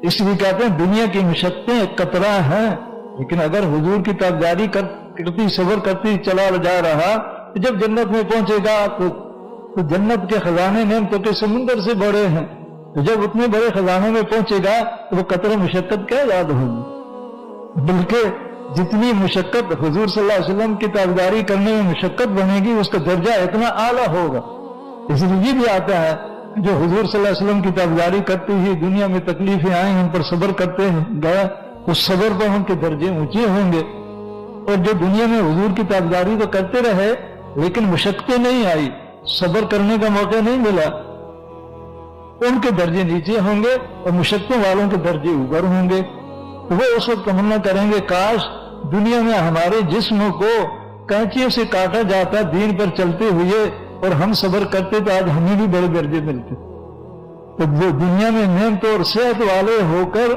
इसलिए कहते हैं दुनिया की मशक्क़तें एक कतरा है, लेकिन अगर हुजूर की ताबदारी करती सब्र करती चला जा रहा तो जब जन्नत में पहुंचेगा तो जन्नत के खजाने नेमतों के समुंदर से बड़े हैं, तो जब उतने बड़े खजानों में पहुंचेगा तो वो कतरा मुशक्कत क्या याद होगी। बल्कि जितनी मुशक्कत हुजूर सल्लल्लाहु अलैहि वसल्लम की ताबदारी करने में मुशक्कत बनेगी उसका दर्जा इतना आला होगा। इसलिए ये भी आता है जो हुजूर सल्लल्लाहु अलैहि वसल्लम की ताबदारी करते ही दुनिया में तकलीफें आई उन पर सब्र करते हैं गया, उस सब्र पर उनके दर्जे ऊंचे होंगे। और जो दुनिया में हुजूर की ताबदारी तो करते रहे लेकिन मुशक्कतें नहीं आई, सब्र करने का मौका नहीं मिला, उनके दर्जे नीचे होंगे और मुशक्कतों वालों के दर्जे ऊपर होंगे। तो वो उस वक्त तमन्ना करेंगे काश दुनिया में हमारे जिस्म को कैंचियों से काटा जाता दीन पर चलते हुए और हम सब्र करते तो आज हमें भी बड़े दर्जे मिलते। तो जो दुनिया में नेमत और सेहत वाले होकर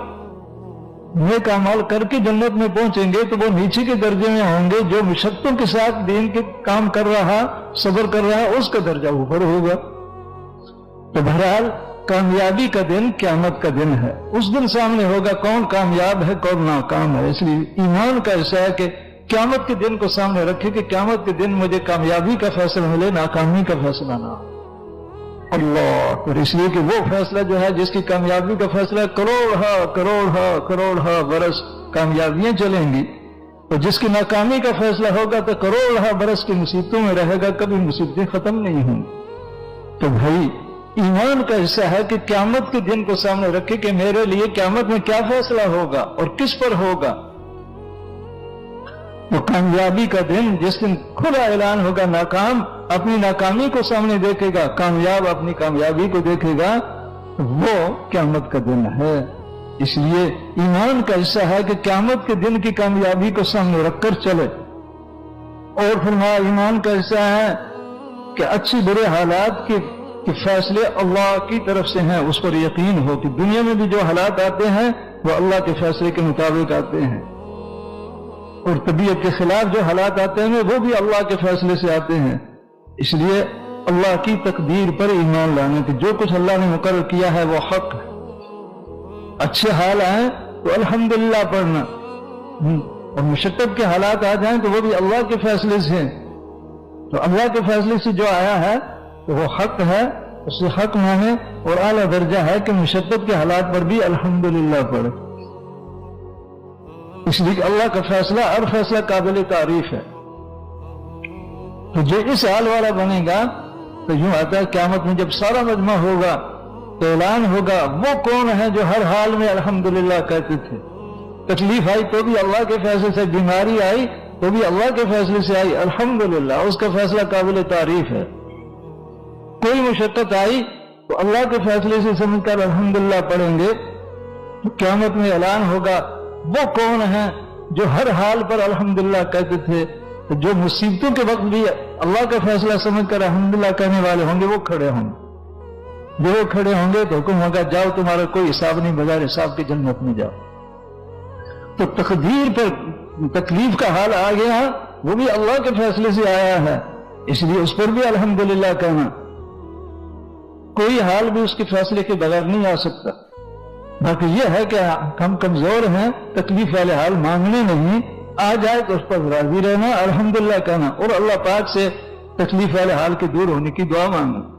नेक अमल करके जन्नत में पहुंचेंगे तो वो नीचे के दर्जे में होंगे, जो मुशक्कतों के साथ दीन के काम कर रहा सब्र कर रहा है उसका दर्जा ऊपर होगा। तो बहरहाल कामयाबी का दिन क़यामत का दिन है, उस दिन सामने होगा कौन कामयाब है कौन नाकाम है। इसलिए ईमान का ऐसा है कि क़यामत के दिन को सामने रखे कि क़यामत के दिन मुझे कामयाबी का फैसला मिले, नाकामी का फैसला ना। अल्लाह, और इसलिए कि वो फैसला जो है जिसकी कामयाबी का फैसला करोड़ बरस कामयाबियां चलेंगी, और जिसकी नाकामी का फैसला होगा तो करोड़ बरस की मुसीबतों में रहेगा, कभी मुसीबतें खत्म नहीं होंगी। तो भाई ईमान का हिस्सा है कि क़यामत के दिन को सामने रखे कि मेरे लिए क़यामत में क्या फैसला होगा और किस पर होगा। तो कामयाबी का दिन जिस दिन खुला ऐलान होगा, नाकाम अपनी नाकामी को सामने देखेगा, कामयाब अपनी कामयाबी को देखेगा, वो क़यामत का दिन है। इसलिए ईमान का हिस्सा है कि क़यामत के दिन की कामयाबी को सामने रखकर चले। और फरमाया ईमान का हिस्सा है कि अच्छी बुरे हालात के फैसले अल्लाह की तरफ से हैं, उस पर यकीन हो कि दुनिया में भी जो हालात आते हैं वो अल्लाह के फैसले के मुताबिक आते हैं, और तबीयत के खिलाफ जो हालात आते हैं वो भी अल्लाह के फैसले से आते हैं। इसलिए अल्लाह की तकदीर पर ईमान लाने की जो कुछ अल्लाह ने मुकर्रर किया है वो हक है। अच्छे हाल आए तो अल्हम्दुलिल्लाह पढ़ना, और मुशक्कत के हालात आ जाएं तो वो भी अल्लाह के फैसले से। तो अल्लाह के फैसले से जो आया है तो वो हक है, उसे हक माने, और आला दर्जा है कि मुशक्कत के हालात पर भी अल्हम्दुलिल्लाह पढ़े। इसलिए अल्लाह का फैसला हर फैसला काबिल तारीफ है। तो जो इस हाल वाला बनेगा तो यूं आता है क़यामत में जब सारा मजमा होगा तो ऐलान होगा वो कौन है जो हर हाल में अल्हम्दुलिल्लाह कहते थे। तकलीफ आई तो भी अल्लाह के फैसले से, बीमारी आई तो भी अल्लाह के फैसले से आई, अल्हम्दुलिल्लाह उसका फैसला काबिल तारीफ है। कोई मुशक्कत आई तो अल्लाह के फैसले से समझकर अल्हम्दुलिल्लाह पढ़ेंगे तो क़यामत में ऐलान होगा वो कौन है जो हर हाल पर अल्हम्दुलिल्लाह कहते थे। तो जो मुसीबतों के वक्त भी अल्लाह का फैसला समझकर अल्हम्दुलिल्लाह कहने वाले होंगे वो खड़े होंगे। जो खड़े होंगे तो हुक्म होगा जाओ तुम्हारा कोई हिसाब नहीं, बगैर हिसाब की जन्नत में जाओ। तो तकदीर पर तकलीफ का हाल आ गया, वो भी अल्लाह के फैसले से आया है, इसलिए उस पर भी अल्हम्दुलिल्लाह कहना। कोई हाल भी उसके फैसले के बगैर नहीं आ सकता। बाकी यह है कि हम कमजोर हैं, तकलीफ वाले हाल मांगने नहीं, आ जाए तो उस पर राजी रहना, अल्हम्दुलिल्लाह कहना, और अल्लाह पाक से तकलीफ वाले हाल के दूर होने की दुआ मांगना।